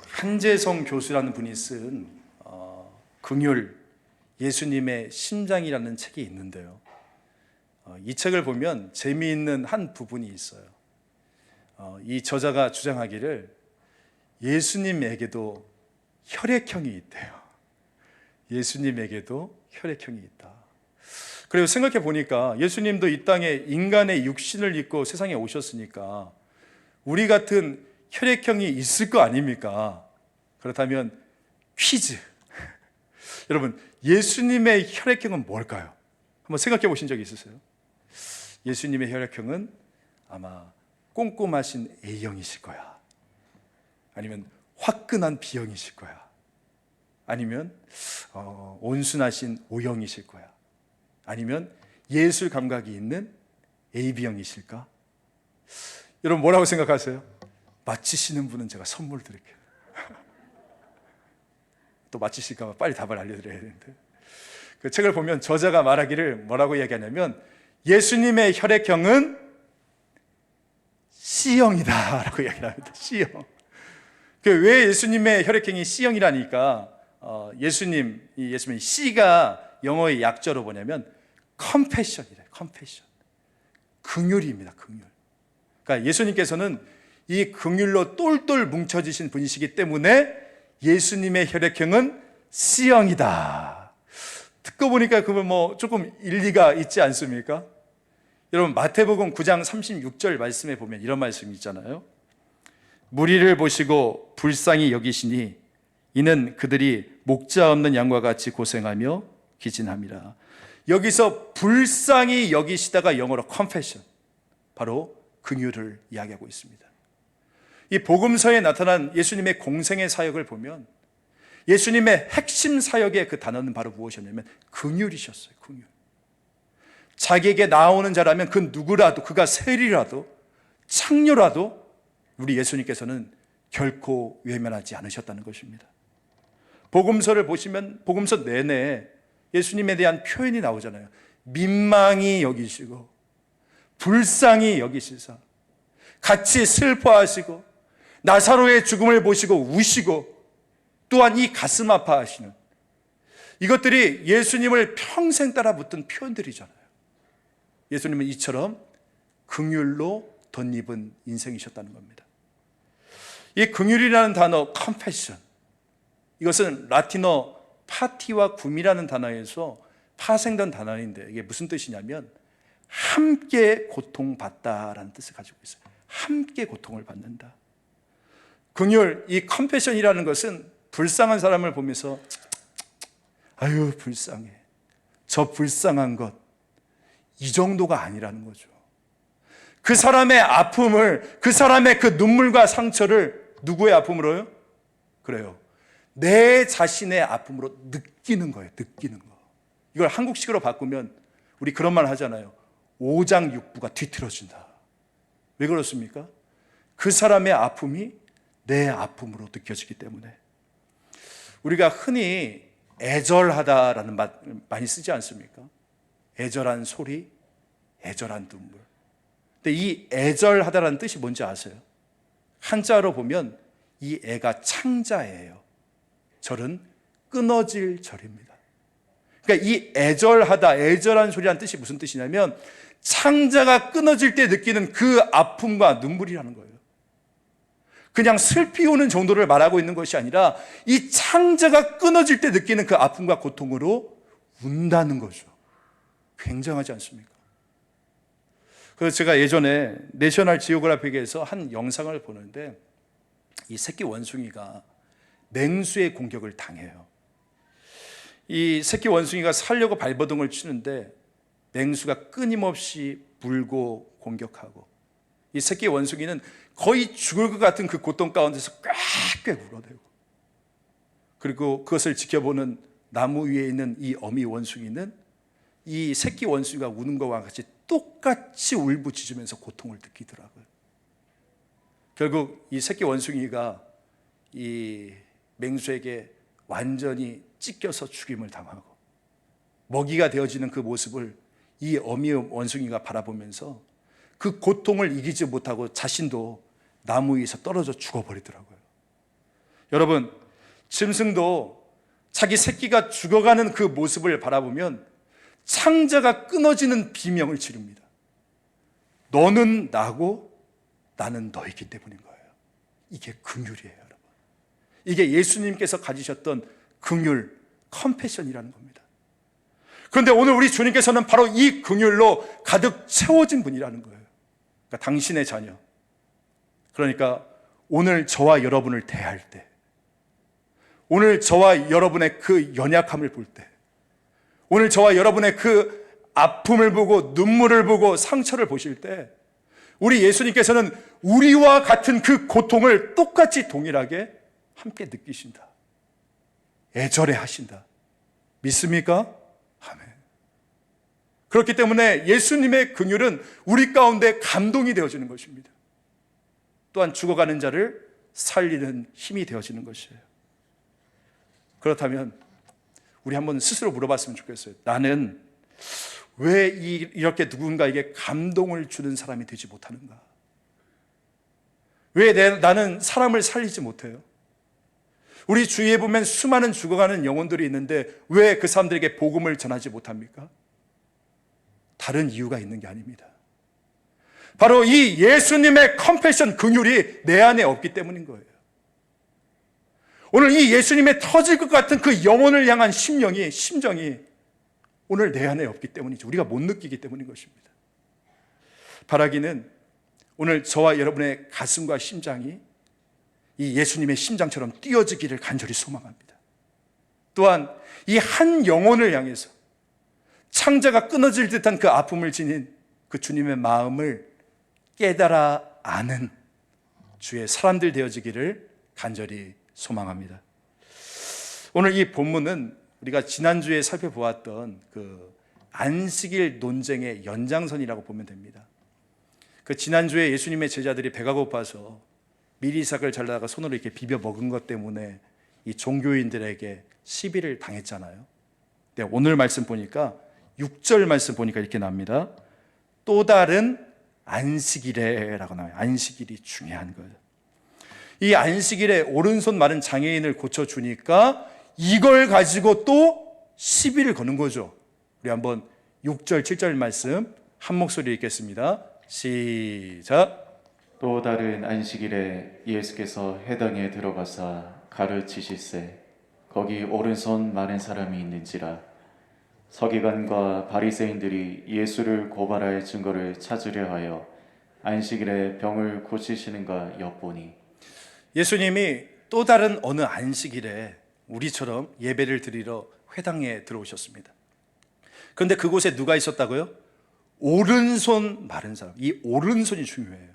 한재성 교수라는 분이 쓴 긍휼 예수님의 심장이라는 책이 있는데요. 이 책을 보면 재미있는 한 부분이 있어요. 이 저자가 주장하기를 예수님에게도 혈액형이 있대요. 예수님에게도 혈액형이 있다. 그리고 생각해 보니까 예수님도 이 땅에 인간의 육신을 입고 세상에 오셨으니까 우리 같은 혈액형이 있을 거 아닙니까? 그렇다면 퀴즈. 여러분, 예수님의 혈액형은 뭘까요? 한번 생각해 보신 적이 있으세요? 예수님의 혈액형은 아마 꼼꼼하신 A형이실 거야. 아니면 화끈한 B형이실 거야. 아니면 온순하신 O형이실 거야. 아니면 예술 감각이 있는 AB형이실까? 여러분 뭐라고 생각하세요? 맞히시는 분은 제가 선물 드릴게요. 또 맞히실까 봐 빨리 답을 알려드려야 되는데, 그 책을 보면 저자가 말하기를 뭐라고 이야기하냐면 예수님의 혈액형은 C형이다 라고 이야기를 합니다. C형. 왜 예수님의 혈액형이 C형이라니까, 예수님의 C가 영어의 약자로 뭐냐면 컴패션이래요. 컴패션. 긍휼입니다. 긍휼. 그러니까 예수님께서는 이 긍휼로 똘똘 뭉쳐지신 분이시기 때문에 예수님의 혈액형은 C형이다. 듣고 보니까 그건 조금 일리가 있지 않습니까? 여러분 마태복음 9장 36절 말씀에 보면 이런 말씀이 있잖아요. 무리를 보시고 불쌍히 여기시니 이는 그들이 목자 없는 양과 같이 고생하며 기진함이라. 여기서 불쌍히 여기시다가 영어로 compassion, 바로 긍휼을 이야기하고 있습니다. 이 복음서에 나타난 예수님의 공생의 사역을 보면 예수님의 핵심 사역의 그 단어는 바로 무엇이었냐면 긍휼이셨어요. 긍휼. 자기에게 나오는 자라면 그 누구라도, 그가 세리라도 창녀라도 우리 예수님께서는 결코 외면하지 않으셨다는 것입니다. 복음서를 보시면 복음서 내내 예수님에 대한 표현이 나오잖아요. 민망히 여기시고 불쌍히 여기시사 같이 슬퍼하시고 나사로의 죽음을 보시고 우시고 또한 이 가슴 아파하시는, 이것들이 예수님을 평생 따라 붙은 표현들이잖아요. 예수님은 이처럼 긍휼로 덧입은 인생이셨다는 겁니다. 이 긍휼이라는 단어 compassion, 이것은 라틴어 파티와 굼이라는 단어에서 파생된 단어인데 이게 무슨 뜻이냐면 함께 고통받다라는 뜻을 가지고 있어요. 함께 고통을 받는다. 긍휼, 이 컴패션이라는 것은 불쌍한 사람을 보면서 아유 불쌍해, 저 불쌍한 것, 이 정도가 아니라는 거죠. 그 사람의 아픔을, 그 사람의 그 눈물과 상처를 누구의 아픔으로요? 그래요, 내 자신의 아픔으로 느끼는 거예요. 느끼는 거. 이걸 한국식으로 바꾸면 우리 그런 말 하잖아요. 오장육부가 뒤틀어진다. 왜 그렇습니까? 그 사람의 아픔이 내 아픔으로 느껴지기 때문에. 우리가 흔히 애절하다라는 말 많이 쓰지 않습니까? 애절한 소리, 애절한 눈물. 근데 이 애절하다라는 뜻이 뭔지 아세요? 한자로 보면 이 애가 창자예요. 절은 끊어질 절입니다. 그러니까 이 애절하다, 애절한 소리라는 뜻이 무슨 뜻이냐면 창자가 끊어질 때 느끼는 그 아픔과 눈물이라는 거예요. 그냥 슬피 우는 정도를 말하고 있는 것이 아니라 이 창자가 끊어질 때 느끼는 그 아픔과 고통으로 운다는 거죠. 굉장하지 않습니까? 그래서 제가 예전에 내셔널 지오그래픽에서 한 영상을 보는데 이 새끼 원숭이가 맹수의 공격을 당해요. 이 새끼 원숭이가 살려고 발버둥을 치는데 맹수가 끊임없이 물고 공격하고, 이 새끼 원숭이는 거의 죽을 것 같은 그 고통 가운데서 꽥꽥 울어대고, 그리고 그것을 지켜보는 나무 위에 있는 이 어미 원숭이는 이 새끼 원숭이가 우는 것과 같이 똑같이 울부짖으면서 고통을 느끼더라고요. 결국 이 새끼 원숭이가 이 맹수에게 완전히 찢겨서 죽임을 당하고 먹이가 되어지는 그 모습을 이 어미 원숭이가 바라보면서 그 고통을 이기지 못하고 자신도 나무 위에서 떨어져 죽어버리더라고요. 여러분, 짐승도 자기 새끼가 죽어가는 그 모습을 바라보면 창자가 끊어지는 비명을 지릅니다. 너는 나고 나는 너이기 때문인 거예요. 이게 긍휼이에요, 여러분. 이게 예수님께서 가지셨던 긍휼, 컴패션이라는 겁니다. 그런데 오늘 우리 주님께서는 바로 이 긍휼로 가득 채워진 분이라는 거예요. 그러니까 당신의 자녀, 그러니까 오늘 저와 여러분을 대할 때, 오늘 저와 여러분의 그 연약함을 볼 때, 오늘 저와 여러분의 그 아픔을 보고 눈물을 보고 상처를 보실 때 우리 예수님께서는 우리와 같은 그 고통을 똑같이 동일하게 함께 느끼신다. 애절해 하신다. 믿습니까? 아멘. 그렇기 때문에 예수님의 긍휼은 우리 가운데 감동이 되어지는 것입니다. 또한 죽어가는 자를 살리는 힘이 되어지는 것이에요. 그렇다면 우리 한번 스스로 물어봤으면 좋겠어요. 나는 왜 이렇게 누군가에게 감동을 주는 사람이 되지 못하는가? 왜 나는 사람을 살리지 못해요? 우리 주위에 보면 수많은 죽어가는 영혼들이 있는데 왜 그 사람들에게 복음을 전하지 못합니까? 다른 이유가 있는 게 아닙니다. 바로 이 예수님의 컴패션, 긍휼이 내 안에 없기 때문인 거예요. 오늘 이 예수님의 터질 것 같은 그 영혼을 향한 심정이 오늘 내 안에 없기 때문이죠. 우리가 못 느끼기 때문인 것입니다. 바라기는 오늘 저와 여러분의 가슴과 심장이 이 예수님의 심장처럼 뛰어지기를 간절히 소망합니다. 또한 이 한 영혼을 향해서 창자가 끊어질 듯한 그 아픔을 지닌 그 주님의 마음을 깨달아 아는 주의 사람들 되어지기를 간절히 소망합니다. 오늘 이 본문은 우리가 지난주에 살펴보았던 그 안식일 논쟁의 연장선이라고 보면 됩니다. 그 지난주에 예수님의 제자들이 배가 고파서 미리삭을 잘라다가 손으로 이렇게 비벼 먹은 것 때문에 이 종교인들에게 시비를 당했잖아요. 근데 오늘 말씀 보니까 6절 말씀 보니까 이렇게 나옵니다. 또 다른 안식일에라고 나와요. 안식일이 중요한 거예요. 이 안식일에 오른손 마른 장애인을 고쳐주니까 이걸 가지고 또 시비를 거는 거죠. 우리 한번 6절, 7절 말씀 한 목소리 읽겠습니다. 시작. 또 다른 안식일에 예수께서 회당에 들어가사 가르치실세 거기 오른손 마른 사람이 있는지라. 서기관과 바리새인들이 예수를 고발할 증거를 찾으려 하여 안식일에 병을 고치시는가 엿보니. 예수님이 또 다른 어느 안식일에 우리처럼 예배를 드리러 회당에 들어오셨습니다. 그런데 그곳에 누가 있었다고요? 오른손 마른 사람. 이 오른손이 중요해요.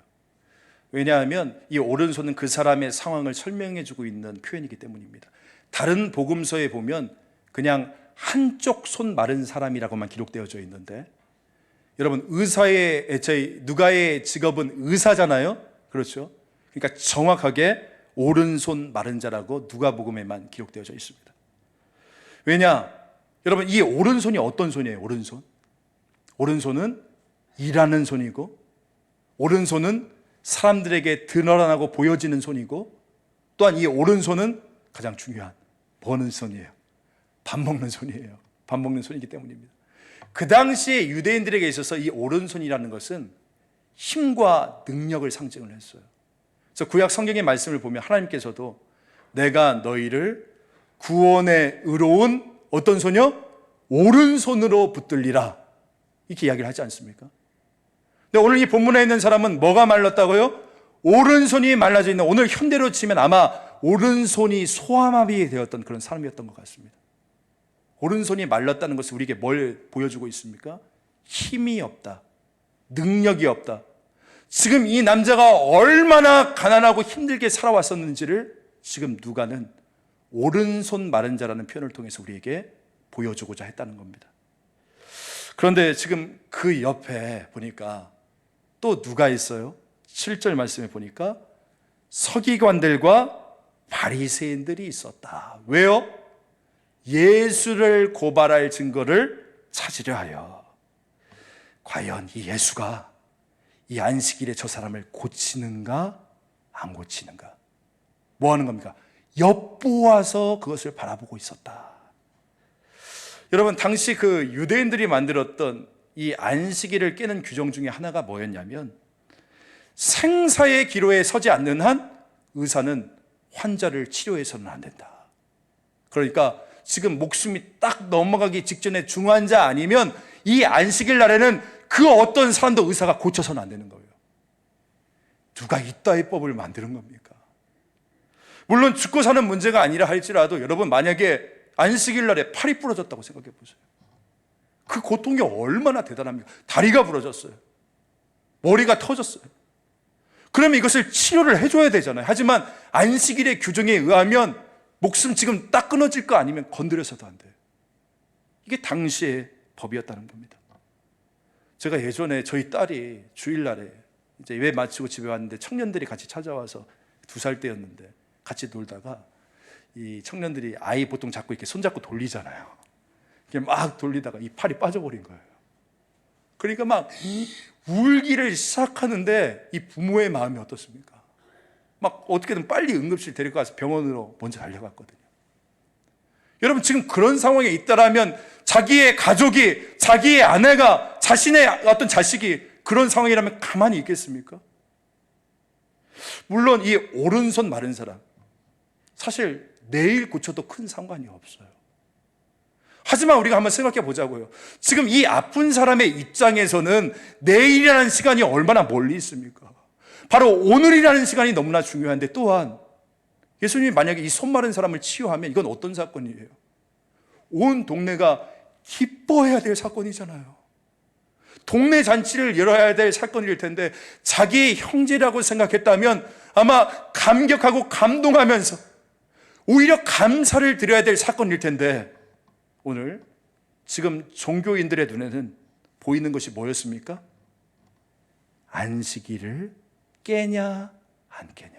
왜냐하면 이 오른손은 그 사람의 상황을 설명해주고 있는 표현이기 때문입니다. 다른 복음서에 보면 그냥 한쪽 손 마른 사람이라고만 기록되어져 있는데, 여러분 누가의 직업은 의사잖아요. 그렇죠? 그러니까 정확하게 오른손 마른 자라고 누가복음에만 기록되어져 있습니다. 왜냐? 여러분 이 오른손이 어떤 손이에요? 오른손은 일하는 손이고, 오른손은 사람들에게 드러나고 보여지는 손이고, 또한 이 오른손은 가장 중요한 버는 손이에요. 밥 먹는 손이에요. 밥 먹는 손이기 때문입니다. 그 당시에 유대인들에게 있어서 이 오른손이라는 것은 힘과 능력을 상징을 했어요. 그래서 구약 성경의 말씀을 보면 하나님께서도 내가 너희를 구원에 의로운 어떤 손이요? 오른손으로 붙들리라, 이렇게 이야기를 하지 않습니까? 근데 오늘 이 본문에 있는 사람은 뭐가 말랐다고요? 오른손이 말라져 있는, 오늘 현대로 치면 아마 오른손이 소아마비 되었던 그런 사람이었던 것 같습니다. 오른손이 말랐다는 것은 우리에게 뭘 보여주고 있습니까? 힘이 없다, 능력이 없다. 지금 이 남자가 얼마나 가난하고 힘들게 살아왔었는지를 지금 누가는 오른손 마른 자라는 표현을 통해서 우리에게 보여주고자 했다는 겁니다. 그런데 지금 그 옆에 보니까 또 누가 있어요? 7절 말씀에 보니까 서기관들과 바리새인들이 있었다. 왜요? 예수를 고발할 증거를 찾으려 하여. 과연 이 예수가 이 안식일에 저 사람을 고치는가 안 고치는가? 뭐 하는 겁니까? 엿보아서 그것을 바라보고 있었다. 여러분, 당시 그 유대인들이 만들었던 이 안식일을 깨는 규정 중에 하나가 뭐였냐면, 생사의 기로에 서지 않는 한 의사는 환자를 치료해서는 안 된다. 그러니까 지금 목숨이 딱 넘어가기 직전에 중환자 아니면 이 안식일 날에는 그 어떤 사람도 의사가 고쳐서는 안 되는 거예요. 누가 이따위 법을 만드는 겁니까? 물론 죽고 사는 문제가 아니라 할지라도 여러분, 만약에 안식일 날에 팔이 부러졌다고 생각해 보세요. 그 고통이 얼마나 대단합니까? 다리가 부러졌어요. 머리가 터졌어요. 그러면 이것을 치료를 해줘야 되잖아요. 하지만 안식일의 규정에 의하면 목숨 지금 딱 끊어질 거 아니면 건드려서도 안 돼요. 이게 당시의 법이었다는 겁니다. 제가 예전에 저희 딸이 주일날에 이제 예배 마치고 집에 왔는데 청년들이 같이 찾아와서 2살 때였는데 같이 놀다가 이 청년들이 아이 보통 잡고 이렇게 손잡고 돌리잖아요. 이렇게 막 돌리다가 이 팔이 빠져버린 거예요. 그러니까 막 울기를 시작하는데 이 부모의 마음이 어떻습니까? 막 어떻게든 빨리 응급실 데리고 가서 병원으로 먼저 달려갔거든요. 여러분, 지금 그런 상황에 있다라면 자기의 가족이, 자기의 아내가, 자신의 어떤 자식이 그런 상황이라면 가만히 있겠습니까? 물론 이 오른손 마른 사람, 사실 내일 고쳐도 큰 상관이 없어요. 하지만 우리가 한번 생각해 보자고요. 지금 이 아픈 사람의 입장에서는 내일이라는 시간이 얼마나 멀리 있습니까? 바로 오늘이라는 시간이 너무나 중요한데, 또한 예수님이 만약에 이 손 마른 사람을 치유하면 이건 어떤 사건이에요? 온 동네가 기뻐해야 될 사건이잖아요. 동네 잔치를 열어야 될 사건일 텐데, 자기의 형제라고 생각했다면 아마 감격하고 감동하면서 오히려 감사를 드려야 될 사건일 텐데, 오늘 지금 종교인들의 눈에는 보이는 것이 뭐였습니까? 안식일을 깨냐 안 깨냐,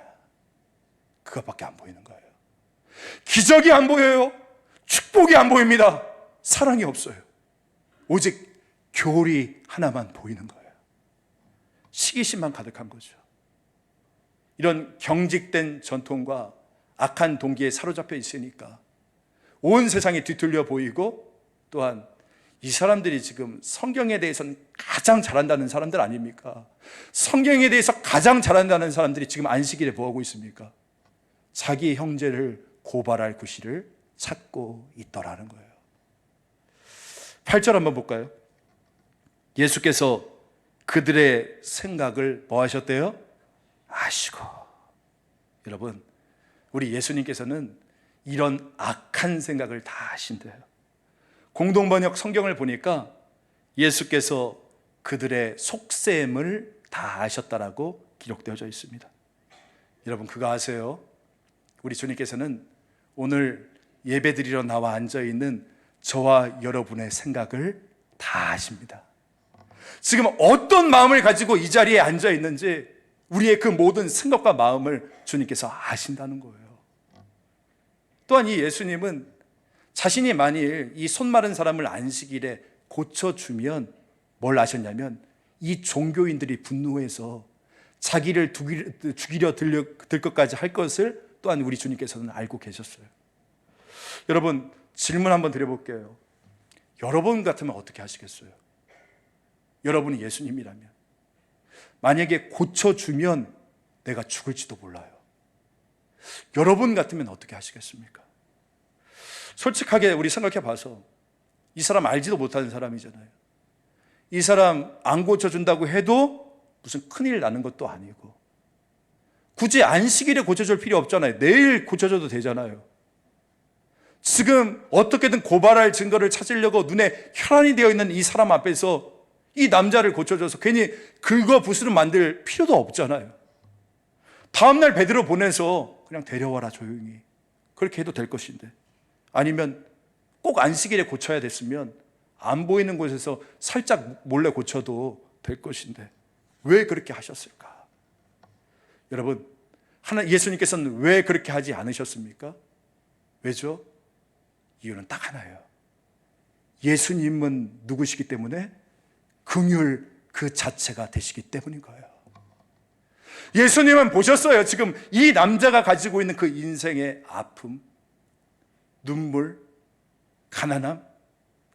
그것밖에 안 보이는 거예요. 기적이 안 보여요. 축복이 안 보입니다. 사랑이 없어요. 오직 교리 하나만 보이는 거예요. 시기심만 가득한 거죠. 이런 경직된 전통과 악한 동기에 사로잡혀 있으니까 온 세상이 뒤틀려 보이고, 또한 이 사람들이 지금 성경에 대해서는 가장 잘한다는 사람들 아닙니까? 성경에 대해서 가장 잘한다는 사람들이 지금 안식일에 뭐 하고 있습니까? 자기 형제를 고발할 구실을 찾고 있더라는 거예요. 8절 한번 볼까요? 예수께서 그들의 생각을 뭐 하셨대요? 아시고. 여러분, 우리 예수님께서는 이런 악한 생각을 다 아신대요. 공동번역 성경을 보니까 예수께서 그들의 속셈을 다 아셨다라고 기록되어져 있습니다. 여러분, 그거 아세요? 우리 주님께서는 오늘 예배드리러 나와 앉아있는 저와 여러분의 생각을 다 아십니다. 지금 어떤 마음을 가지고 이 자리에 앉아있는지 우리의 그 모든 생각과 마음을 주님께서 아신다는 거예요. 또한 이 예수님은 자신이 만일 이 손 마른 사람을 안식일에 고쳐주면 뭘 아셨냐면, 이 종교인들이 분노해서 자기를 죽이려 들 것까지 할 것을 또한 우리 주님께서는 알고 계셨어요. 여러분, 질문 한번 드려볼게요. 여러분 같으면 어떻게 하시겠어요? 여러분이 예수님이라면 만약에 고쳐주면 내가 죽을지도 몰라요. 여러분 같으면 어떻게 하시겠습니까? 솔직하게 우리 생각해 봐서 이 사람 알지도 못하는 사람이잖아요. 이 사람 안 고쳐준다고 해도 무슨 큰일 나는 것도 아니고, 굳이 안식일에 고쳐줄 필요 없잖아요. 내일 고쳐줘도 되잖아요. 지금 어떻게든 고발할 증거를 찾으려고 눈에 혈안이 되어 있는 이 사람 앞에서 이 남자를 고쳐줘서 괜히 긁어 부스름 만들 필요도 없잖아요. 다음날 베드로 보내서 그냥 데려와라 조용히, 그렇게 해도 될 것인데, 아니면 꼭 안식일에 고쳐야 됐으면 안 보이는 곳에서 살짝 몰래 고쳐도 될 것인데 왜 그렇게 하셨을까? 여러분, 예수님께서는 왜 그렇게 하지 않으셨습니까? 왜죠? 이유는 딱 하나예요. 예수님은 누구시기 때문에? 긍휼 그 자체가 되시기 때문인 거예요. 예수님은 보셨어요. 지금 이 남자가 가지고 있는 그 인생의 아픔, 눈물, 가난함,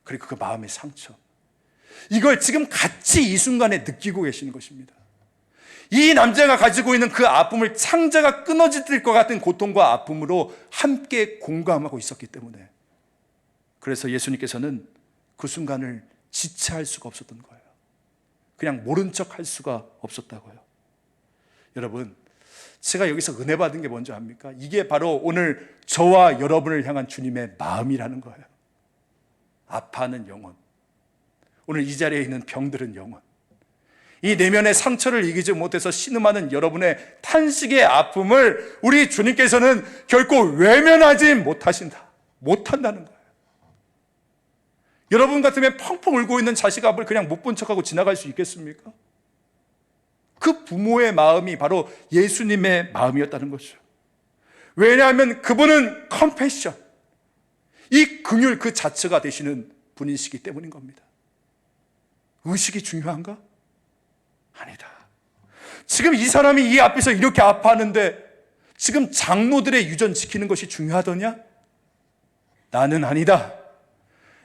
그리고 그 마음의 상처, 이걸 지금 같이 이 순간에 느끼고 계시는 것입니다. 이 남자가 가지고 있는 그 아픔을 창자가 끊어질 것 같은 고통과 아픔으로 함께 공감하고 있었기 때문에, 그래서 예수님께서는 그 순간을 지체할 수가 없었던 거예요. 그냥 모른 척 할 수가 없었다고요. 여러분, 제가 여기서 은혜 받은 게 뭔지 압니까? 이게 바로 오늘 저와 여러분을 향한 주님의 마음이라는 거예요. 아파하는 영혼, 오늘 이 자리에 있는 병들은 영혼, 이 내면의 상처를 이기지 못해서 신음하는 여러분의 탄식의 아픔을 우리 주님께서는 결코 외면하지 못한다는 거예요. 여러분 같으면 펑펑 울고 있는 자식 앞을 그냥 못 본 척하고 지나갈 수 있겠습니까? 그 부모의 마음이 바로 예수님의 마음이었다는 거죠. 왜냐하면 그분은 컴패션, 이 긍휼 그 자체가 되시는 분이시기 때문인 겁니다. 의식이 중요한가? 아니다. 지금 이 사람이 이 앞에서 이렇게 아파하는데 지금 장로들의 유전 지키는 것이 중요하더냐? 나는 아니다.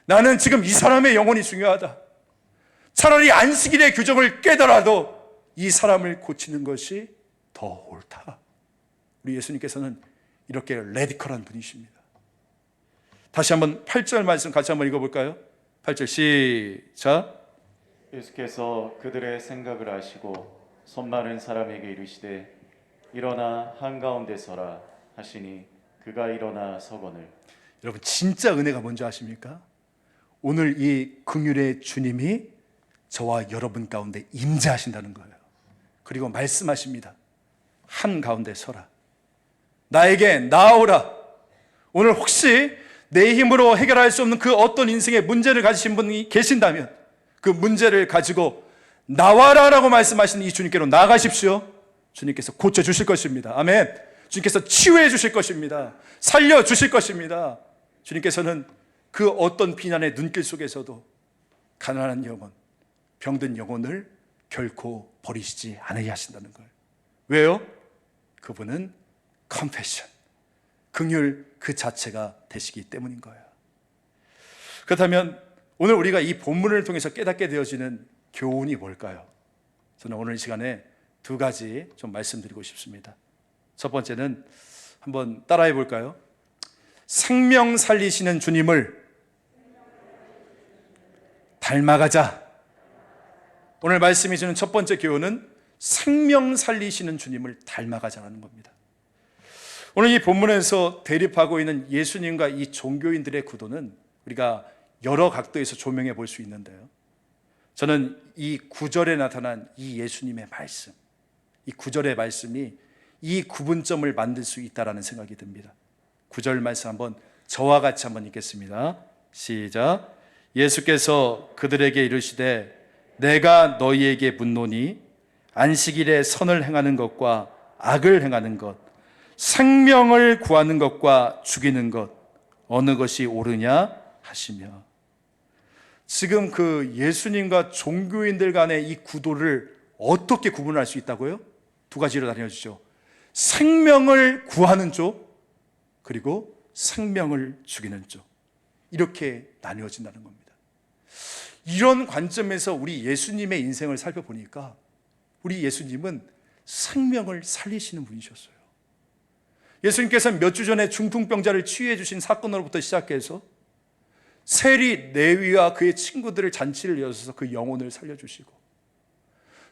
나는 지금 이 사람의 영혼이 중요하다. 차라리 안식일의 규정을 깨더라도 이 사람을 고치는 것이 더 옳다. 우리 예수님께서는 이렇게 레디컬한 분이십니다. 다시 한번 8절 말씀 같이 한번 읽어볼까요? 8절 시작. 예수께서 그들의 생각을 아시고 손 마른 사람에게 이르시되 일어나 한가운데 서라 하시니 그가 일어나 서거늘. 여러분, 진짜 은혜가 뭔지 아십니까? 오늘 이 긍휼의 주님이 저와 여러분 가운데 임재하신다는 거예요. 그리고 말씀하십니다. 한가운데 서라, 나에게 나아오라. 오늘 혹시 내 힘으로 해결할 수 없는 그 어떤 인생의 문제를 가지신 분이 계신다면 그 문제를 가지고 나와라 라고 말씀하신 이 주님께로 나아가십시오. 주님께서 고쳐주실 것입니다. 아멘. 주님께서 치유해 주실 것입니다. 살려주실 것입니다. 주님께서는 그 어떤 비난의 눈길 속에서도 가난한 영혼, 병든 영혼을 결코 버리시지 않으려 하신다는 거예요. 왜요? 그분은 컴패션, 긍휼 그 자체가 되시기 때문인 거예요. 그렇다면 오늘 우리가 이 본문을 통해서 깨닫게 되어지는 교훈이 뭘까요? 저는 오늘 이 시간에 두 가지 좀 말씀드리고 싶습니다. 첫 번째는 한번 따라해 볼까요? 생명 살리시는 주님을 닮아가자. 오늘 말씀이 주는 첫 번째 교훈은 생명 살리시는 주님을 닮아가자는 겁니다. 오늘 이 본문에서 대립하고 있는 예수님과 이 종교인들의 구도는 우리가 여러 각도에서 조명해 볼 수 있는데요, 저는 이 9절에 나타난 이 예수님의 말씀, 이 9절의 말씀이 이 구분점을 만들 수 있다라는 생각이 듭니다. 9절 말씀 한번 저와 같이 한번 읽겠습니다. 시작. 예수께서 그들에게 이르시되 내가 너희에게 묻노니 안식일에 선을 행하는 것과 악을 행하는 것, 생명을 구하는 것과 죽이는 것 어느 것이 옳으냐 하시며, 지금 그 예수님과 종교인들 간의 이 구도를 어떻게 구분할 수 있다고요? 두 가지로 나뉘어지죠. 생명을 구하는 쪽, 그리고 생명을 죽이는 쪽, 이렇게 나뉘어진다는 겁니다. 이런 관점에서 우리 예수님의 인생을 살펴보니까 우리 예수님은 생명을 살리시는 분이셨어요. 예수님께서는 몇 주 전에 중풍병자를 치유해 주신 사건으로부터 시작해서 세리 레위와 그의 친구들을 잔치를 이어서 그 영혼을 살려주시고,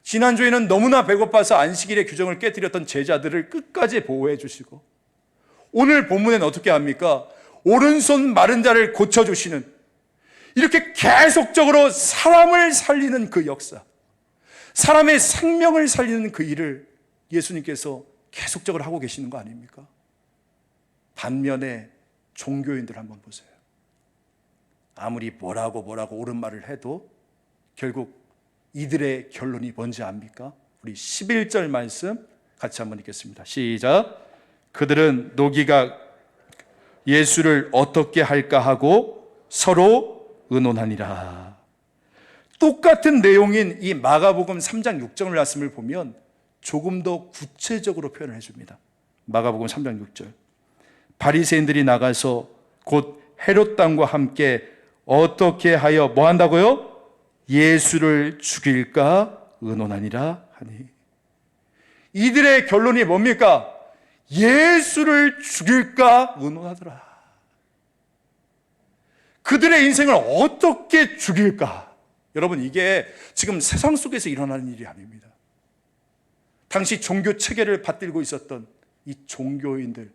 지난주에는 너무나 배고파서 안식일의 규정을 깨뜨렸던 제자들을 끝까지 보호해 주시고, 오늘 본문에는 어떻게 합니까? 오른손 마른 자를 고쳐주시는, 이렇게 계속적으로 사람을 살리는 그 역사, 사람의 생명을 살리는 그 일을 예수님께서 계속적으로 하고 계시는 거 아닙니까? 반면에 종교인들 한번 보세요. 아무리 뭐라고 옳은 말을 해도 결국 이들의 결론이 뭔지 압니까? 우리 11절 말씀 같이 한번 읽겠습니다. 시작. 그들은 노기가 예수를 어떻게 할까 하고 서로 의논하니라. 똑같은 내용인 이 마가복음 3장 6절 말씀을 보면 조금 더 구체적으로 표현을 해줍니다. 마가복음 3장 6절. 바리새인들이 나가서 곧 헤롯 당과 함께 어떻게 하여 뭐 한다고요? 예수를 죽일까 의논하니라 하니. 이들의 결론이 뭡니까? 예수를 죽일까 의논하더라. 그들의 인생을 어떻게 죽일까? 여러분, 이게 지금 세상 속에서 일어나는 일이 아닙니다. 당시 종교 체계를 받들고 있었던 이 종교인들,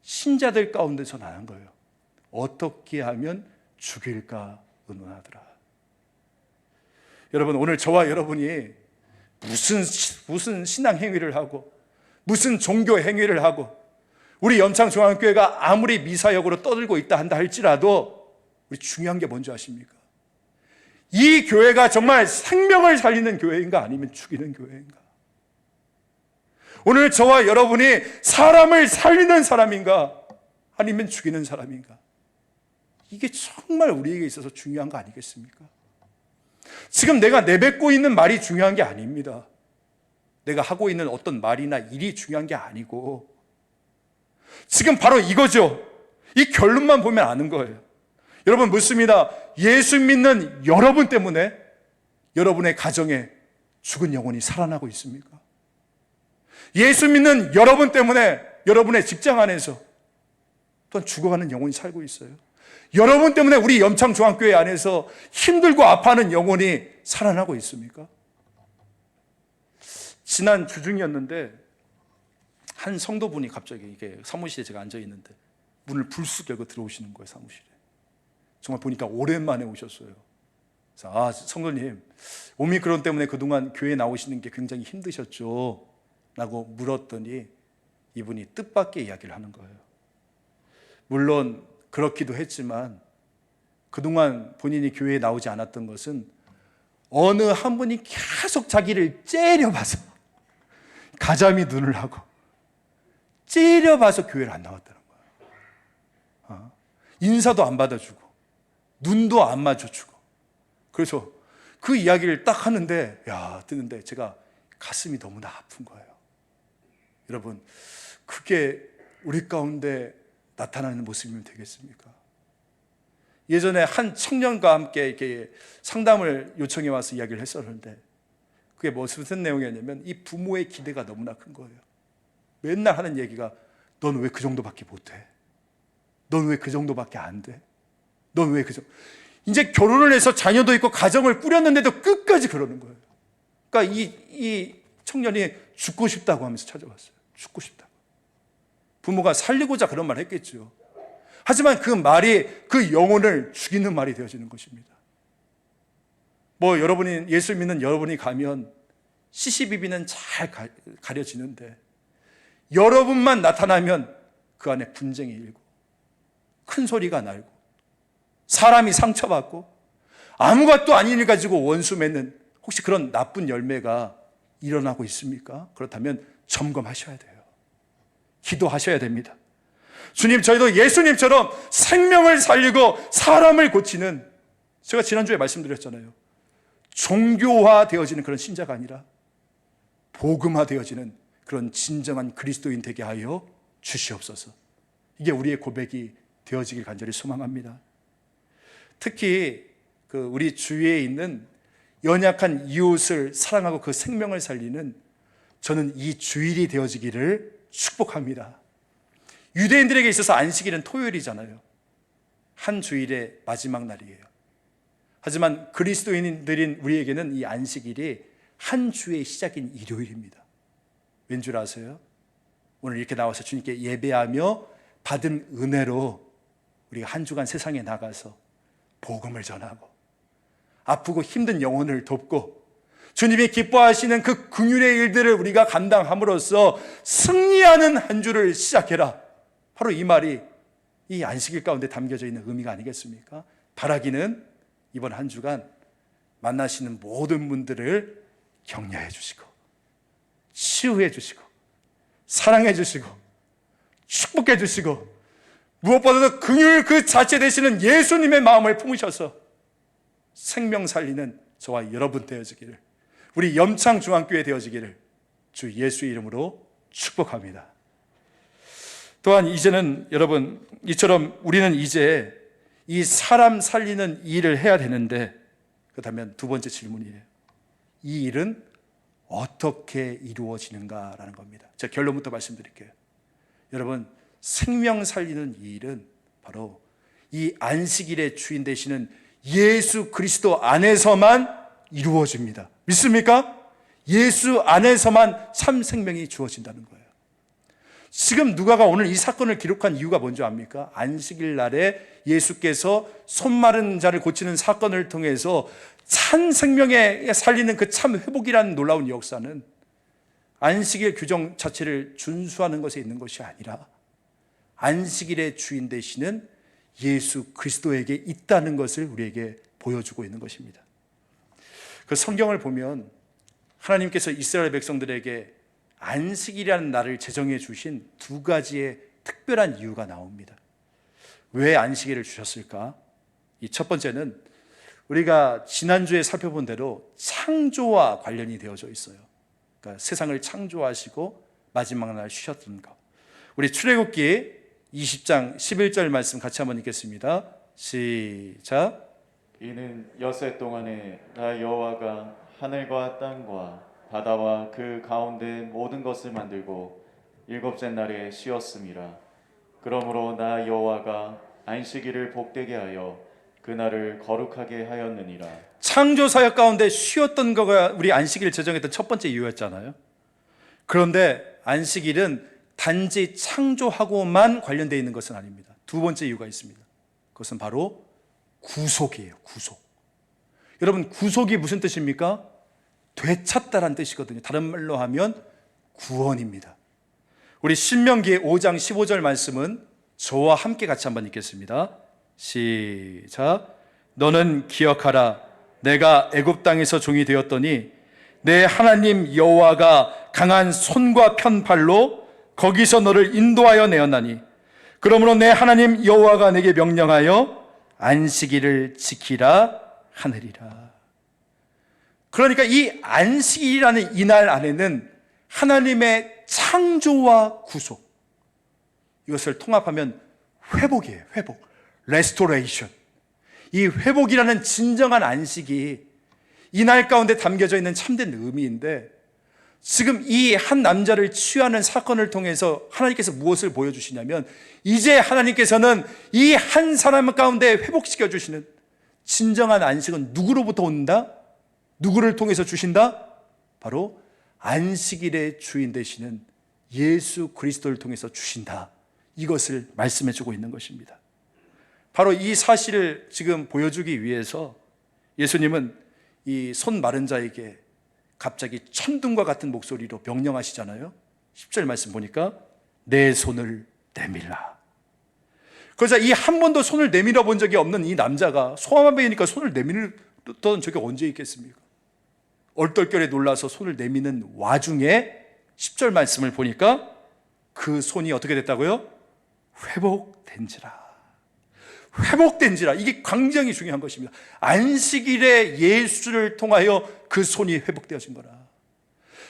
신자들 가운데서 나는 거예요. 어떻게 하면 죽일까 의논하더라. 여러분, 오늘 저와 여러분이 무슨 신앙 행위를 하고 무슨 종교 행위를 하고 우리 염창중앙교회가 아무리 미사역으로 떠들고 있다 한다 할지라도 우리 중요한 게 뭔지 아십니까? 이 교회가 정말 생명을 살리는 교회인가 아니면 죽이는 교회인가? 오늘 저와 여러분이 사람을 살리는 사람인가 아니면 죽이는 사람인가? 이게 정말 우리에게 있어서 중요한 거 아니겠습니까? 지금 내가 내뱉고 있는 말이 중요한 게 아닙니다. 내가 하고 있는 어떤 말이나 일이 중요한 게 아니고 지금 바로 이거죠. 이 결론만 보면 아는 거예요. 여러분, 묻습니다. 예수 믿는 여러분 때문에 여러분의 가정에 죽은 영혼이 살아나고 있습니까? 예수 믿는 여러분 때문에 여러분의 직장 안에서 또한 죽어가는 영혼이 살고 있어요. 여러분 때문에 우리 염창중앙교회 안에서 힘들고 아파하는 영혼이 살아나고 있습니까? 지난 주중이었는데 한 성도분이 갑자기 이게 사무실에 제가 앉아 있는데 문을 불쑥 열고 들어오시는 거예요, 사무실에. 정말 보니까 오랜만에 오셨어요. 그래서 성도님, 오미크론 때문에 그동안 교회 나오시는 게 굉장히 힘드셨죠? 라고 물었더니 이분이 뜻밖의 이야기를 하는 거예요. 물론 그렇기도 했지만 그동안 본인이 교회에 나오지 않았던 것은 어느 한 분이 계속 자기를 째려봐서 가자미 눈을 하고 째려봐서 교회를 안 나왔다는 거예요. 인사도 안 받아주고 눈도 안 마주주고. 그래서 그 이야기를 딱 하는데 듣는데 제가 가슴이 너무나 아픈 거예요. 여러분, 그게 우리 가운데 나타나는 모습이면 되겠습니까? 예전에 한 청년과 함께 이렇게 상담을 요청해 와서 이야기를 했었는데 그게 무슨 내용이었냐면 이 부모의 기대가 너무나 큰 거예요. 맨날 하는 얘기가 넌 왜 그 정도밖에 못해? 넌 왜 그 정도밖에 안 돼? 넌 왜 그 정도? 이제 결혼을 해서 자녀도 있고 가정을 꾸렸는데도 끝까지 그러는 거예요. 그러니까 이 청년이 죽고 싶다고 하면서 찾아왔어요. 죽고 싶다고. 부모가 살리고자 그런 말을 했겠죠. 하지만 그 말이 그 영혼을 죽이는 말이 되어지는 것입니다. 여러분이 예수 믿는 여러분이 가면 시시비비는 잘 가려지는데 여러분만 나타나면 그 안에 분쟁이 일고 큰 소리가 날고 사람이 상처받고 아무것도 아닌 일 가지고 원수 맺는 혹시 그런 나쁜 열매가 일어나고 있습니까? 그렇다면 점검하셔야 돼요. 기도하셔야 됩니다. 주님, 저희도 예수님처럼 생명을 살리고 사람을 고치는, 제가 지난주에 말씀드렸잖아요. 종교화 되어지는 그런 신자가 아니라 복음화 되어지는 그런 진정한 그리스도인 되게 하여 주시옵소서. 이게 우리의 고백이 되어지길 간절히 소망합니다. 특히 우리 주위에 있는 연약한 이웃을 사랑하고 그 생명을 살리는, 저는 이 주일이 되어지기를 축복합니다. 유대인들에게 있어서 안식일은 토요일이잖아요. 한 주일의 마지막 날이에요. 하지만 그리스도인들인 우리에게는 이 안식일이 한 주의 시작인 일요일입니다. 왠 줄 아세요? 오늘 이렇게 나와서 주님께 예배하며 받은 은혜로 우리가 한 주간 세상에 나가서 복음을 전하고 아프고 힘든 영혼을 돕고 주님이 기뻐하시는 그 긍휼의 일들을 우리가 감당함으로써 승리하는 한 주를 시작해라. 바로 이 말이 이 안식일 가운데 담겨져 있는 의미가 아니겠습니까? 바라기는 이번 한 주간 만나시는 모든 분들을 격려해 주시고 치유해 주시고 사랑해 주시고 축복해 주시고 무엇보다도 긍휼 그 자체 되시는 예수님의 마음을 품으셔서 생명 살리는 저와 여러분 되어지기를, 우리 염창중앙교회 되어지기를 주 예수의 이름으로 축복합니다. 또한 이제는 여러분, 이처럼 우리는 이제 이 사람 살리는 일을 해야 되는데, 그렇다면 두 번째 질문이에요. 이 일은 어떻게 이루어지는가라는 겁니다. 제가 결론부터 말씀드릴게요. 여러분, 생명 살리는 이 일은 바로 이 안식일의 주인 되시는 예수 그리스도 안에서만 이루어집니다. 믿습니까? 예수 안에서만 참 생명이 주어진다는 거예요. 지금 누가가 오늘 이 사건을 기록한 이유가 뭔지 압니까? 안식일 날에 예수께서 손 마른 자를 고치는 사건을 통해서 참 생명에 살리는 그 참 회복이라는 놀라운 역사는 안식일 규정 자체를 준수하는 것에 있는 것이 아니라 안식일의 주인 되시는 예수 그리스도에게 있다는 것을 우리에게 보여주고 있는 것입니다. 그 성경을 보면 하나님께서 이스라엘 백성들에게 안식일이라는 날을 제정해 주신 두 가지의 특별한 이유가 나옵니다. 왜 안식일을 주셨을까? 이 첫 번째는 우리가 지난주에 살펴본 대로 창조와 관련이 되어져 있어요. 그러니까 세상을 창조하시고 마지막 날 쉬셨던 것. 우리 출애굽기 20장 11절 말씀 같이 한번 읽겠습니다. 시작. 이는 엿새 동안에 나 여호와가 하늘과 땅과 바다와 그 가운데 모든 것을 만들고 일곱째 날에 쉬었음이라. 그러므로 나 여호와가 안식일을 복되게 하여 그 날을 거룩하게 하였느니라. 창조 사역 가운데 쉬었던 거가 우리 안식일 제정했던 첫 번째 이유였잖아요. 그런데 안식일은 단지 창조하고만 관련되어 있는 것은 아닙니다. 두 번째 이유가 있습니다. 그것은 바로 구속이에요. 구속. 여러분, 구속이 무슨 뜻입니까? 되찾다라는 뜻이거든요. 다른 말로 하면 구원입니다. 우리 신명기 5장 15절 말씀은 저와 함께 같이 한번 읽겠습니다. 시작. 너는 기억하라. 내가 애굽 땅에서 종이 되었더니 내 하나님 여호와가 강한 손과 편팔로 거기서 너를 인도하여 내었나니 그러므로 내 하나님 여호와가 내게 명령하여 안식일을 지키라 하느니라. 그러니까 이 안식일이라는 이 날 안에는 하나님의 창조와 구속, 이것을 통합하면 회복이에요. 회복, 레스토레이션. 이 회복이라는 진정한 안식이 이 날 가운데 담겨져 있는 참된 의미인데, 지금 이 한 남자를 치유하는 사건을 통해서 하나님께서 무엇을 보여주시냐면, 이제 하나님께서는 이 한 사람 가운데 회복시켜 주시는 진정한 안식은 누구로부터 온다? 누구를 통해서 주신다? 바로 안식일의 주인 되시는 예수 그리스도를 통해서 주신다. 이것을 말씀해 주고 있는 것입니다. 바로 이 사실을 지금 보여주기 위해서 예수님은 이 손 마른 자에게 갑자기 천둥과 같은 목소리로 명령하시잖아요. 10절 말씀 보니까 내 손을 내밀라. 그러자 이 한 번도 손을 내밀어 본 적이 없는 이 남자가 소아마비니까 손을 내밀던 적이 언제 있겠습니까? 얼떨결에 놀라서 손을 내미는 와중에 10절 말씀을 보니까 그 손이 어떻게 됐다고요? 회복된지라. 회복된지라. 이게 굉장히 중요한 것입니다. 안식일에 예수를 통하여 그 손이 회복되어진 거라.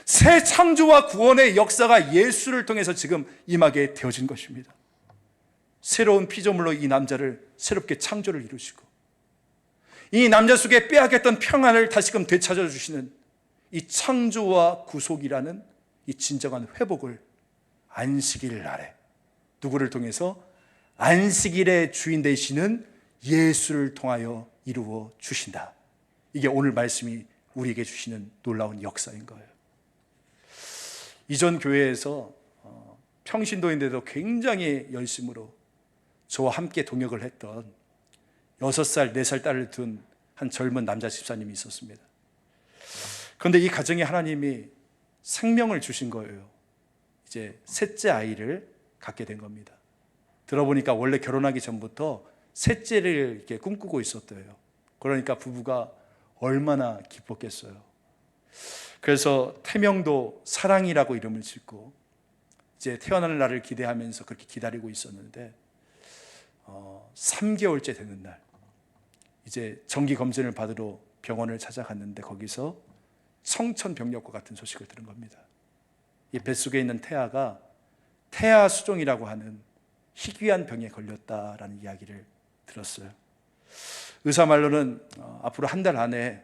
새 창조와 구원의 역사가 예수를 통해서 지금 임하게 되어진 것입니다. 새로운 피조물로 이 남자를 새롭게 창조를 이루시고, 이 남자 속에 빼앗겼던 평안을 다시금 되찾아 주시는 이 창조와 구속이라는 이 진정한 회복을 안식일 날에 누구를 통해서? 안식일의 주인 되시는 예수를 통하여 이루어 주신다. 이게 오늘 말씀이 우리에게 주시는 놀라운 역사인 거예요. 이전 교회에서 평신도인데도 굉장히 열심으로 저와 함께 동역을 했던 6살, 4살 딸을 둔 한 젊은 남자 집사님이 있었습니다. 그런데 이 가정에 하나님이 생명을 주신 거예요. 이제 셋째 아이를 갖게 된 겁니다. 들어보니까 원래 결혼하기 전부터 셋째를 이렇게 꿈꾸고 있었대요. 그러니까 부부가 얼마나 기뻤겠어요. 그래서 태명도 사랑이라고 이름을 짓고 이제 태어나는 날을 기대하면서 그렇게 기다리고 있었는데 3개월째 되는 날 이제 정기 검진을 받으러 병원을 찾아갔는데 거기서 청천벽력과 같은 소식을 들은 겁니다. 이 뱃속에 있는 태아가 태아 수종이라고 하는 희귀한 병에 걸렸다라는 이야기를 들었어요. 의사 말로는 앞으로 한 달 안에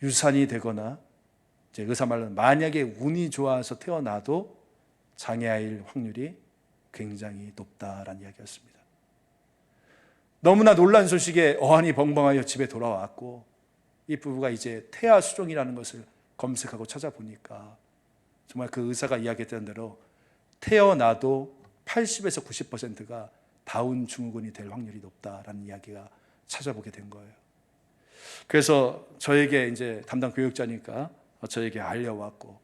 유산이 되거나, 이제 의사 말로는 만약에 운이 좋아서 태어나도 장애아일 확률이 굉장히 높다라는 이야기였습니다. 너무나 놀란 소식에 어안이 벙벙하여 집에 돌아왔고, 이 부부가 이제 태아 수종이라는 것을 검색하고 찾아보니까 정말 그 의사가 이야기했던 대로 태어나도 80에서 90%가 다운 증후군이 될 확률이 높다라는 이야기가 찾아보게 된 거예요. 그래서 저에게 이제 담당 교육자니까 저에게 알려왔고,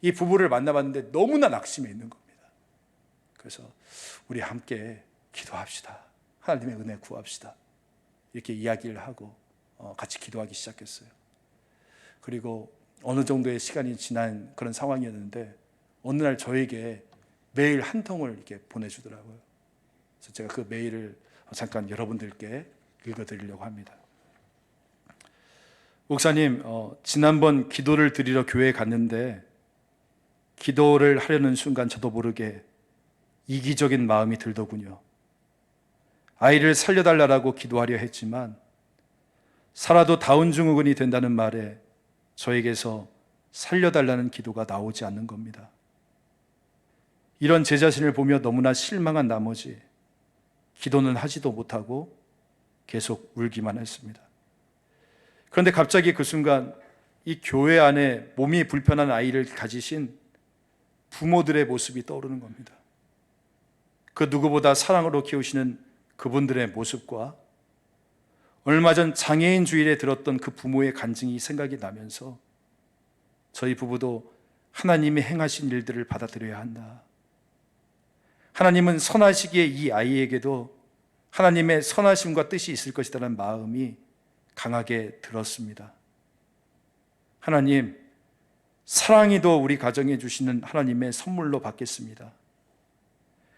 이 부부를 만나봤는데 너무나 낙심해 있는 겁니다. 그래서 우리 함께 기도합시다. 하나님의 은혜 구합시다. 이렇게 이야기를 하고 같이 기도하기 시작했어요. 그리고 어느 정도의 시간이 지난 그런 상황이었는데 어느 날 저에게 메일 한 통을 이렇게 보내주더라고요. 그래서 제가 그 메일을 잠깐 여러분들께 읽어드리려고 합니다. 목사님, 지난번 기도를 드리러 교회에 갔는데 기도를 하려는 순간 저도 모르게 이기적인 마음이 들더군요. 아이를 살려달라고 기도하려 했지만 살아도 다운 증후군이 된다는 말에 저에게서 살려달라는 기도가 나오지 않는 겁니다. 이런 제 자신을 보며 너무나 실망한 나머지 기도는 하지도 못하고 계속 울기만 했습니다. 그런데 갑자기 그 순간 이 교회 안에 몸이 불편한 아이를 가지신 부모들의 모습이 떠오르는 겁니다. 그 누구보다 사랑으로 키우시는 그분들의 모습과 얼마 전 장애인 주일에 들었던 그 부모의 간증이 생각이 나면서 저희 부부도 하나님이 행하신 일들을 받아들여야 한다. 하나님은 선하시기에 이 아이에게도 하나님의 선하심과 뜻이 있을 것이라는 마음이 강하게 들었습니다. 하나님, 사랑이도 우리 가정에 주시는 하나님의 선물로 받겠습니다.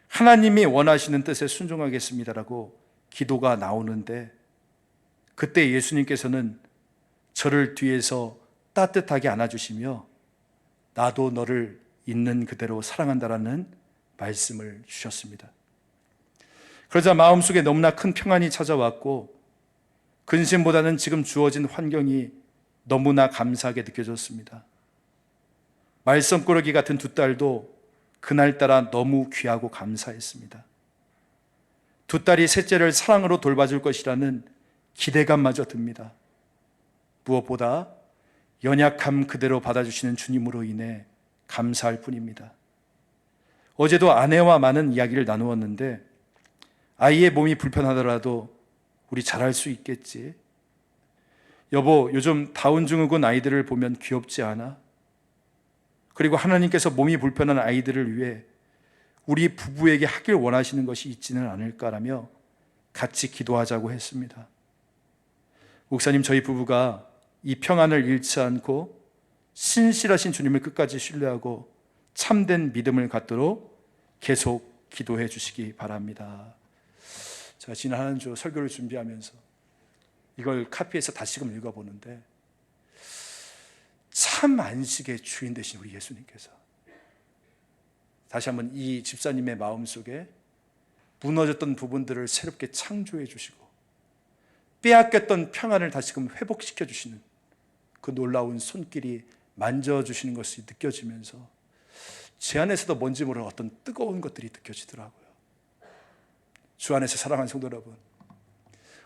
하나님이 원하시는 뜻에 순종하겠습니다라고 기도가 나오는데, 그때 예수님께서는 저를 뒤에서 따뜻하게 안아주시며 나도 너를 있는 그대로 사랑한다라는 말씀을 주셨습니다. 그러자 마음속에 너무나 큰 평안이 찾아왔고, 근심보다는 지금 주어진 환경이 너무나 감사하게 느껴졌습니다. 말썽꾸러기 같은 두 딸도 그날따라 너무 귀하고 감사했습니다. 두 딸이 셋째를 사랑으로 돌봐줄 것이라는 기대감마저 듭니다. 무엇보다 연약함 그대로 받아주시는 주님으로 인해 감사할 뿐입니다. 어제도 아내와 많은 이야기를 나누었는데, 아이의 몸이 불편하더라도 우리 잘할 수 있겠지. 여보, 요즘 다운 증후군 아이들을 보면 귀엽지 않아? 그리고 하나님께서 몸이 불편한 아이들을 위해 우리 부부에게 하길 원하시는 것이 있지는 않을까라며 같이 기도하자고 했습니다. 목사님, 저희 부부가 이 평안을 잃지 않고 신실하신 주님을 끝까지 신뢰하고 참된 믿음을 갖도록 계속 기도해 주시기 바랍니다. 제가 지난 한 주 설교를 준비하면서 이걸 카피해서 다시금 읽어보는데, 참 안식의 주인 되신 우리 예수님께서 다시 한번 이 집사님의 마음속에 무너졌던 부분들을 새롭게 창조해 주시고 빼앗겼던 평안을 다시금 회복시켜 주시는 그 놀라운 손길이 만져주시는 것이 느껴지면서 제 안에서도 뭔지 모르는 어떤 뜨거운 것들이 느껴지더라고요. 주 안에서 사랑하는 성도 여러분,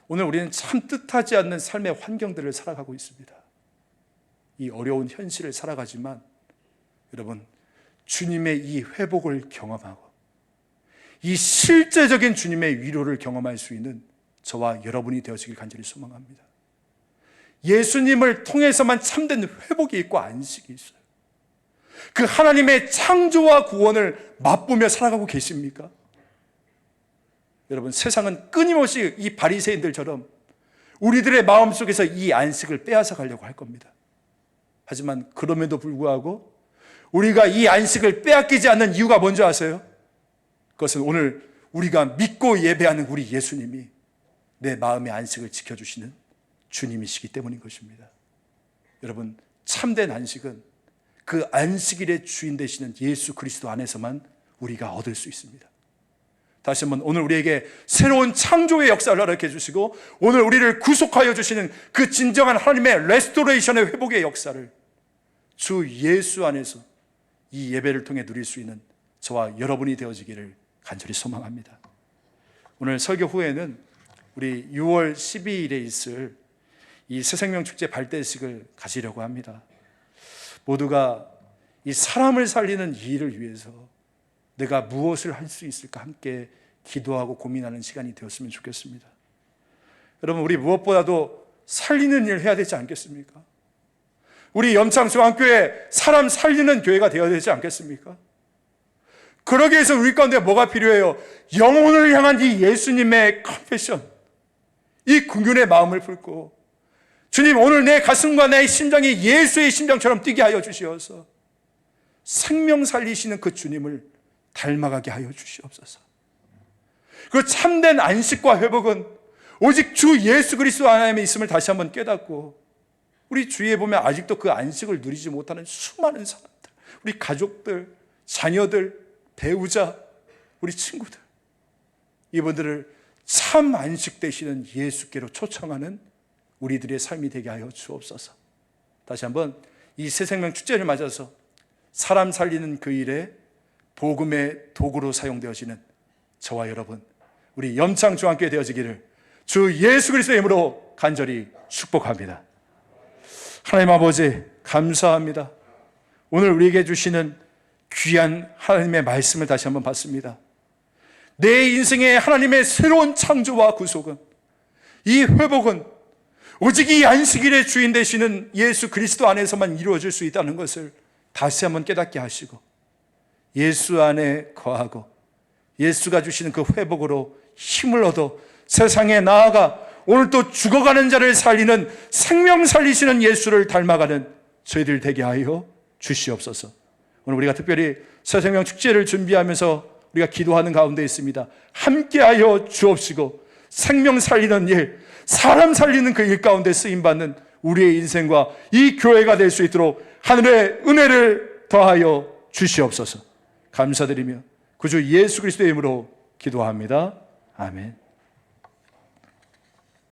오늘 우리는 참 뜻하지 않는 삶의 환경들을 살아가고 있습니다. 이 어려운 현실을 살아가지만 여러분, 주님의 이 회복을 경험하고 이 실제적인 주님의 위로를 경험할 수 있는 저와 여러분이 되어지길 간절히 소망합니다. 예수님을 통해서만 참된 회복이 있고 안식이 있어요. 그 하나님의 창조와 구원을 맛보며 살아가고 계십니까? 여러분, 세상은 끊임없이 이 바리새인들처럼 우리들의 마음속에서 이 안식을 빼앗아 가려고 할 겁니다. 하지만 그럼에도 불구하고 우리가 이 안식을 빼앗기지 않는 이유가 뭔지 아세요? 그것은 오늘 우리가 믿고 예배하는 우리 예수님이 내 마음의 안식을 지켜주시는 주님이시기 때문인 것입니다. 여러분, 참된 안식은 그 안식일의 주인 되시는 예수 그리스도 안에서만 우리가 얻을 수 있습니다. 다시 한번 오늘 우리에게 새로운 창조의 역사를 허락해 주시고 오늘 우리를 구속하여 주시는 그 진정한 하나님의 레스토레이션의 회복의 역사를 주 예수 안에서 이 예배를 통해 누릴 수 있는 저와 여러분이 되어지기를 간절히 소망합니다. 오늘 설교 후에는 우리 6월 12일에 있을 이 새생명축제 발대식을 가지려고 합니다. 모두가 이 사람을 살리는 일을 위해서 내가 무엇을 할 수 있을까 함께 기도하고 고민하는 시간이 되었으면 좋겠습니다. 여러분, 우리 무엇보다도 살리는 일 해야 되지 않겠습니까? 우리 염창중앙교회 사람 살리는 교회가 되어야 되지 않겠습니까? 그러기 위해서 우리 가운데 뭐가 필요해요? 영혼을 향한 이 예수님의 컴패션, 이 긍휼의 마음을 품고 주님, 오늘 내 가슴과 내 심장이 예수의 심장처럼 뛰게 하여 주시어서 생명 살리시는 그 주님을 닮아가게 하여 주시옵소서. 그 참된 안식과 회복은 오직 주 예수 그리스도 안에 있음을 다시 한번 깨닫고 우리 주위에 보면 아직도 그 안식을 누리지 못하는 수많은 사람들, 우리 가족들, 자녀들, 배우자, 우리 친구들, 이분들을 참 안식 되시는 예수께로 초청하는 우리들의 삶이 되게 하여 주옵소서. 다시 한번 이 새생명 축제를 맞아서 사람 살리는 그 일에 복음의 도구로 사용되어지는 저와 여러분, 우리 염창중앙교회 되어지기를 주 예수 그리스도의 이름으로 간절히 축복합니다. 하나님 아버지, 감사합니다. 오늘 우리에게 주시는 귀한 하나님의 말씀을 다시 한번 봤습니다. 내 인생의 하나님의 새로운 창조와 구속은, 이 회복은 오직 이 안식일의 주인 되시는 예수 그리스도 안에서만 이루어질 수 있다는 것을 다시 한번 깨닫게 하시고 예수 안에 거하고 예수가 주시는 그 회복으로 힘을 얻어 세상에 나아가 오늘 또 죽어가는 자를 살리는 생명 살리시는 예수를 닮아가는 저희들 되게 하여 주시옵소서. 오늘 우리가 특별히 새생명 축제를 준비하면서 우리가 기도하는 가운데 있습니다. 함께하여 주옵시고 생명 살리는 일, 사람 살리는 그 일 가운데 쓰임받는 우리의 인생과 이 교회가 될 수 있도록 하늘의 은혜를 더하여 주시옵소서. 감사드리며 구주 예수 그리스도의 이름으로 기도합니다. 아멘.